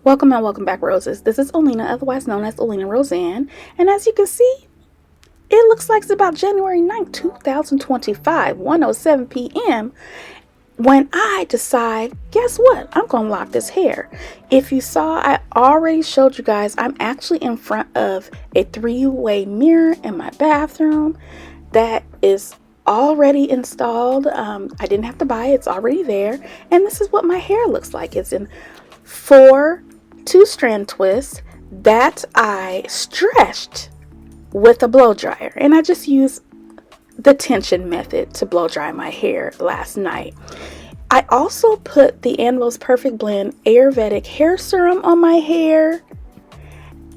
Welcome and welcome back, Roses. This is Olena, otherwise known as OlenaRosanne, and as you can see, it looks like it's about January 9th, 2025, 1:07 p.m. when I decide, guess what? I'm going to lock this hair. If you saw, I already showed you guys, I'm actually in front of a three-way mirror in my bathroom that is already installed. I didn't have to buy it. It's already there. And this is what my hair looks like. It's in 4 2-strand twists that I stretched with a blow dryer, and I just used the tension method to blow dry my hair last night. I also put the Anvil's Perfect Blend Ayurvedic hair serum on my hair,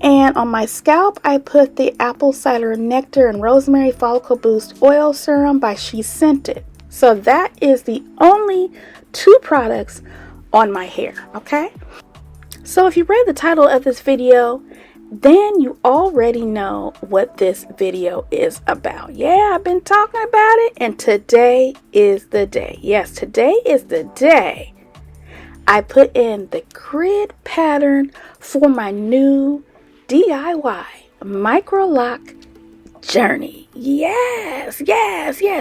and on my scalp I put the apple cider nectar and rosemary follicle boost oil serum by She Scented. So that is the only 2 products on my hair. Okay, so if you read the title of this video, then you already know what this video is about. Yeah, I've been talking about it, and today is the day. Yes, today is the day I put in the grid pattern for my new DIY MICROLOC journey. Yes.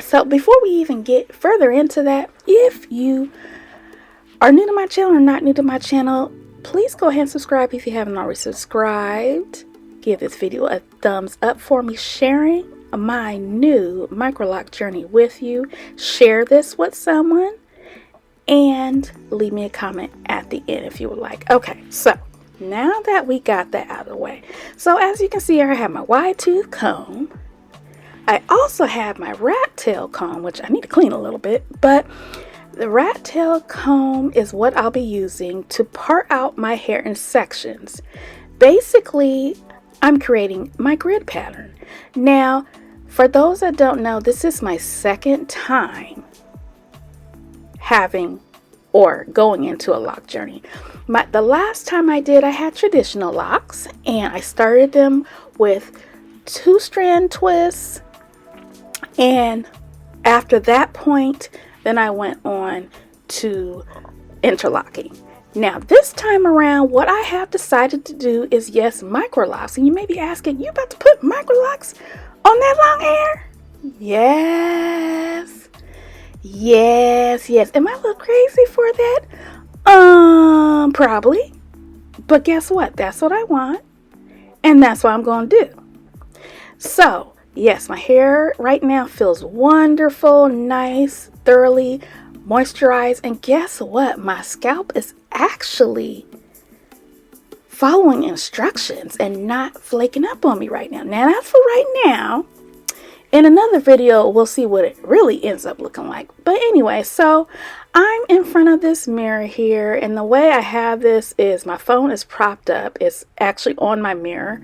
So before we even get further into that, if you are new to my channel or not new to my channel, please go ahead and subscribe if you haven't already subscribed. Give this video a thumbs up for me sharing my new MICROLOC journey with you. Share this with someone and leave me a comment at the end if you would like. Okay, so now that we got that out of the way, so as you can see here, I have my wide tooth comb. I also have my rat tail comb, which I need to clean a little bit, but the rat tail comb is what I'll be using to part out my hair in sections. Basically, I'm creating my grid pattern. Now, for those that don't know, this is my second time having or going into a lock journey. The last time I did, I had traditional locks, and I started them with 2-strand twists, and after that point, then I went on to interlocking. Now this time around, what I have decided to do is, yes, MICROLOCs. And you may be asking, you about to put MICROLOCs on that long hair? Yes. Am I a little crazy for that? Probably. But guess what? That's what I want. And that's what I'm going to do. So, yes, my hair right now feels wonderful, nice, thoroughly moisturized, and guess what? My scalp is actually following instructions and not flaking up on me right now. Now that's for right now. In another video, we'll see what it really ends up looking like. But anyway, so I'm in front of this mirror here, and the way I have this is my phone is propped up. It's actually on my mirror,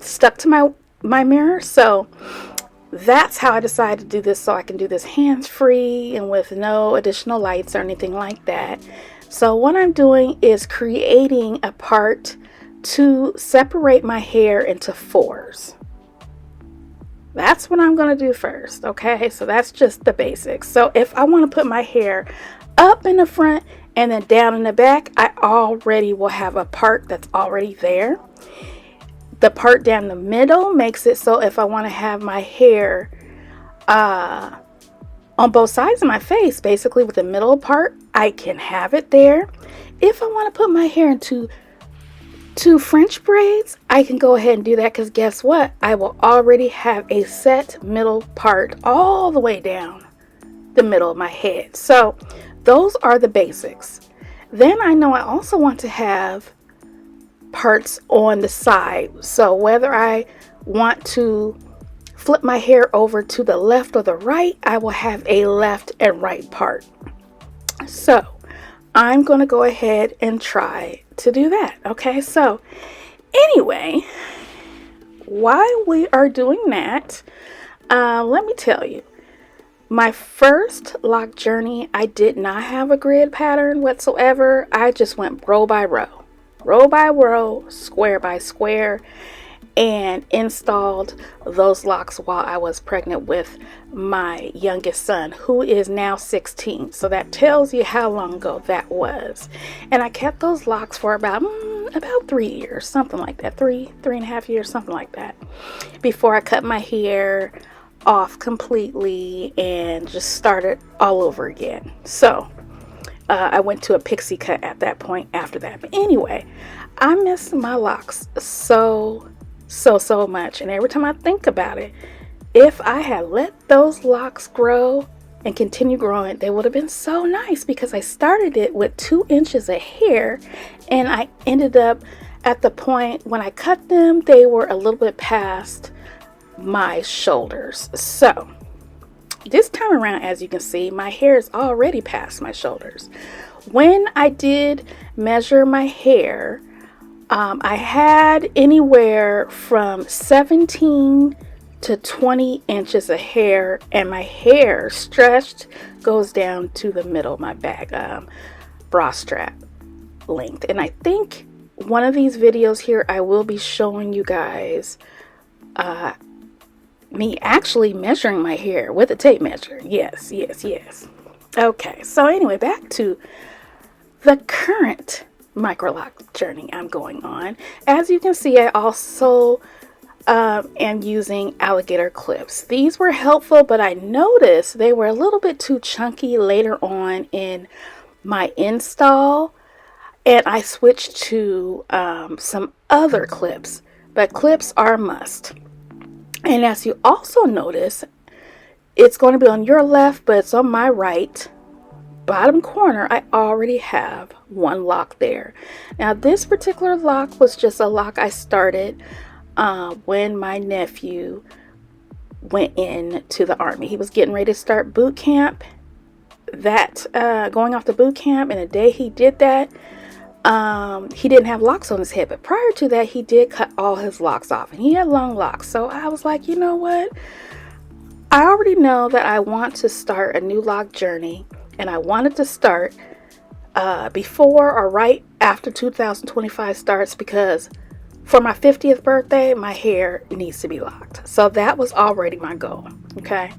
stuck to my mirror. So that's how I decided to do this, so I can do this hands-free and with no additional lights or anything like that. So what I'm doing is creating a part to separate my hair into 4s. That's what I'm going to do first. Okay, so that's just the basics. So if I want to put my hair up in the front and then down in the back, I already will have a part that's already there. The part down the middle makes it so if I want to have my hair on both sides of my face, basically with the middle part, I can have it there. If I want to put my hair into 2 French braids, I can go ahead and do that, because guess what? I will already have a set middle part all the way down the middle of my head. So those are the basics. Then I know I also want to have parts on the side, so whether I want to flip my hair over to the left or the right, I will have a left and right part. So I'm going to go ahead and try to do that. Okay, so anyway, while we are doing that, let me tell you, my first lock journey, I did not have a grid pattern whatsoever. I just went row by row, square by square, and installed those locks while I was pregnant with my youngest son, who is now 16. So that tells you how long ago that was. And I kept those locks for about 3 years, something like that, three and a half years, something like that, before I cut my hair off completely and just started all over again. So I went to a pixie cut at that point after that. But anyway, I miss my locks so much. And every time I think about it, if I had let those locks grow and continue growing, they would have been so nice, because I started it with 2 inches of hair, and I ended up at the point when I cut them, they were a little bit past my shoulders. So this time around, as you can see, my hair is already past my shoulders. When I did measure my hair, I had anywhere from 17 to 20 inches of hair, and my hair stretched goes down to the middle of my back, bra strap length. And I think one of these videos here, I will be showing you guys me actually measuring my hair with a tape measure. Yes. Okay, so anyway, back to the current MICROLOC journey I'm going on. As you can see, I also am using alligator clips. These were helpful, but I noticed they were a little bit too chunky later on in my install, and I switched to some other clips, but clips are a must. And as you also notice, it's going to be on your left, but it's on my right bottom corner. I already have one lock there. Now this particular lock was just a lock I started when my nephew went into the Army. He was getting ready to start boot camp, going off to boot camp, and the day he did that, he didn't have locks on his head, but prior to that, he did cut all his locks off, and he had long locks. So I was like, you know what? I already know that I want to start a new lock journey, and I wanted to start before or right after 2025 starts, because for my 50th birthday, my hair needs to be locked. So that was already my goal, okay?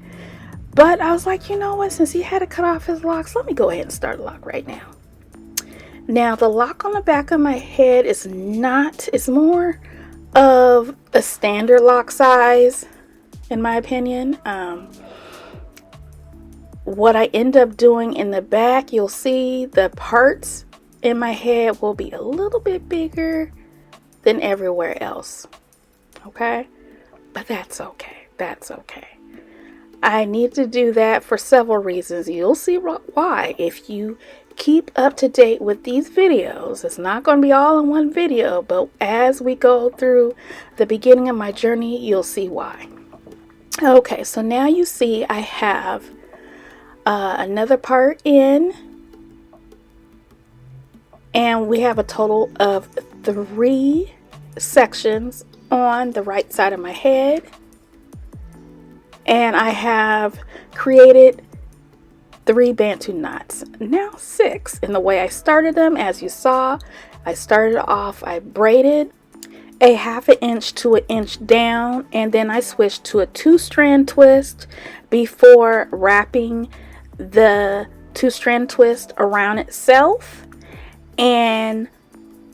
But I was like, you know what? Since he had to cut off his locks, let me go ahead and start a lock right now. Now, the lock on the back of my head is it's more of a standard lock size, in my opinion. What I end up doing in the back, you'll see the parts in my head will be a little bit bigger than everywhere else. Okay? But that's okay. That's okay. I need to do that for several reasons. You'll see why if you keep up to date with these videos. It's not going to be all in one video, but as we go through the beginning of my journey, you'll see why. Okay, so now you see I have another part in, and we have a total of 3 sections on the right side of my head, and I have created 3 Bantu knots, now 6 in the way I started them. As you saw, I started off, I braided a 1/2 inch to 1 inch down, and then I switched to a 2-strand twist before wrapping the 2-strand twist around itself, and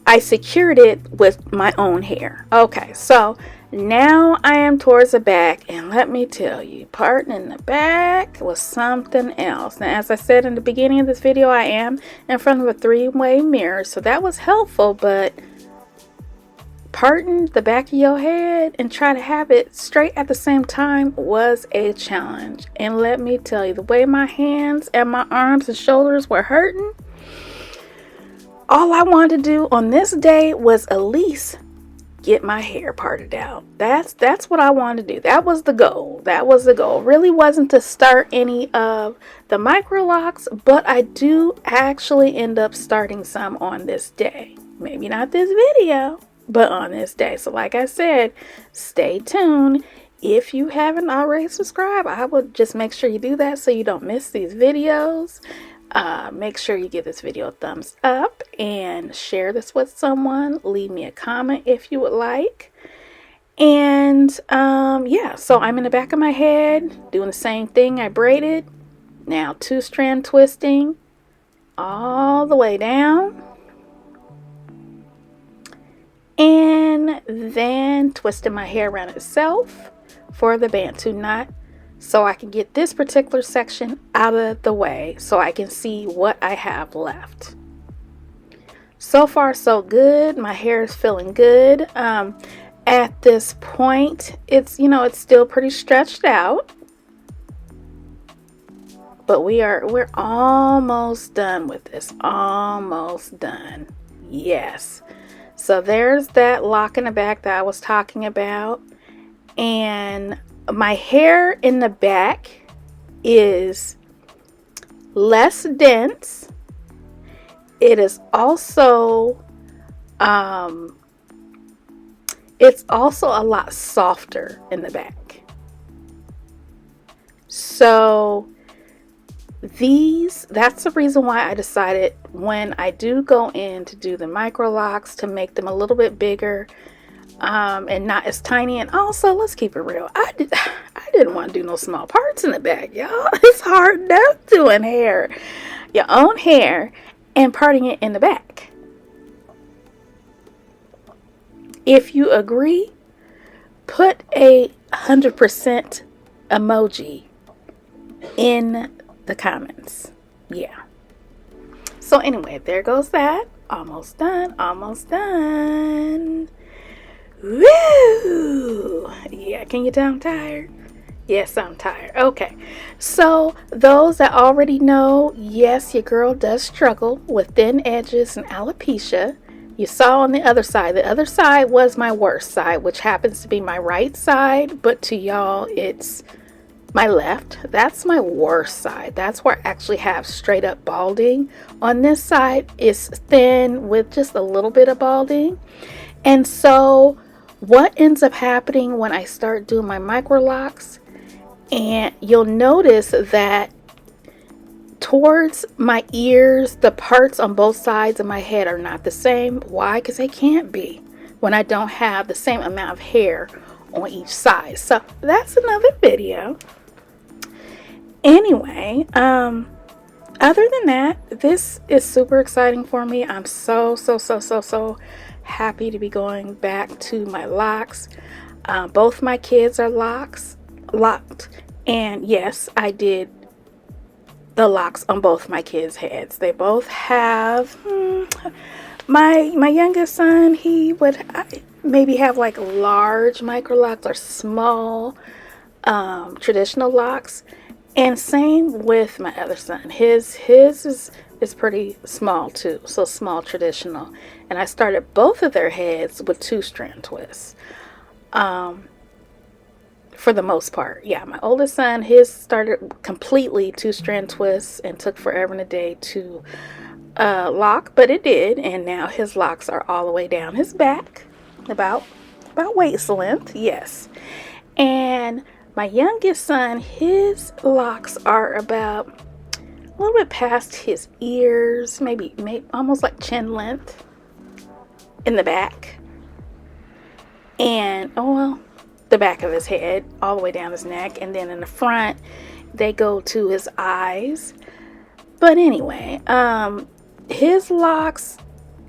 I secured it with my own hair. Okay, so now I am towards the back, and let me tell you, parting in the back was something else. Now, as I said in the beginning of this video, I am in front of a 3-way mirror, so that was helpful, but parting the back of your head and try to have it straight at the same time was a challenge. And let me tell you, the way my hands and my arms and shoulders were hurting, all I wanted to do on this day was at least get my hair parted out. That's what I wanted to do. That was the goal. That was the goal. Really wasn't to start any of the MICROLOCs, but I do actually end up starting some on this day. Maybe not this video, but on this day. So like I said, stay tuned. If you haven't already subscribed, I would just make sure you do that so you don't miss these videos. Make sure you give this video a thumbs up and share this with someone. Leave me a comment if you would like. And yeah, so I'm in the back of my head doing the same thing I braided. Now 2-strand twisting all the way down, and then twisting my hair around itself for the Bantu knot, so I can get this particular section out of the way so I can see what I have left. So far so good. My hair is feeling good. At this point, it's still pretty stretched out, but we're almost done with this. Almost done. Yes. So there's that lock in the back that I was talking about, and my hair in the back is less dense. It is also it's also a lot softer in the back. So that's the reason why I decided when I do go in to do the micro locks to make them a little bit bigger and not as tiny. And also, let's keep it real, I didn't want to do no small parts in the back, y'all. It's hard enough doing hair, your own hair, and parting it in the back. If you agree, put a 100% emoji in the comments. Yeah. So anyway, there goes that. Almost done. Almost done. Woo! Yeah, can you tell I'm tired? Yes, I'm tired. Okay. So those that already know, yes, your girl does struggle with thin edges and alopecia. You saw on the other side. The other side was my worst side, which happens to be my right side, but to y'all, it's my left. That's my worst side. That's where I actually have straight up balding. On this side is thin with just a little bit of balding. And so what ends up happening when I start doing my micro locks, and you'll notice that towards my ears, the parts on both sides of my head are not the same. Why? Because they can't be when I don't have the same amount of hair on each side. So that's another video. Anyway, other than that, this is super exciting for me. I'm so happy to be going back to my locks. Both my kids are locked, and yes, I did the locks on both my kids' heads. They both have my youngest son, he would maybe have like large micro locks or small traditional locks. And same with my other son. His is pretty small too. So small traditional. And I started both of their heads with 2-strand twists. For the most part. Yeah, my oldest son, his started completely 2-strand twists and took forever and a day to lock, but it did. And now his locks are all the way down his back, about waist length. Yes. And my youngest son, his locks are about a little bit past his ears, maybe almost like chin length in the back. And, the back of his head, all the way down his neck. And then in the front, they go to his eyes. But anyway, his locks,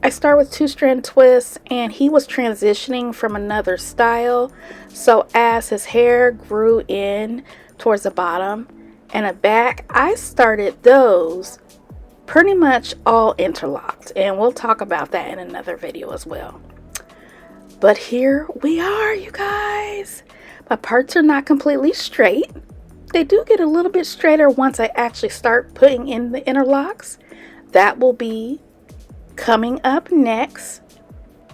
I start with 2-strand twists, and he was transitioning from another style. So as his hair grew in towards the bottom and the back, I started those pretty much all interlocked. And we'll talk about that in another video as well. But here we are, you guys. My parts are not completely straight. They do get a little bit straighter once I actually start putting in the interlocks. That will be coming up next.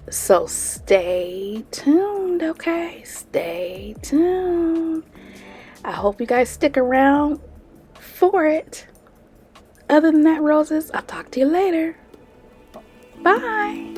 So stay tuned, okay? Stay tuned. I hope you guys stick around for it. Other than that, roses, I'll talk to you later. Bye.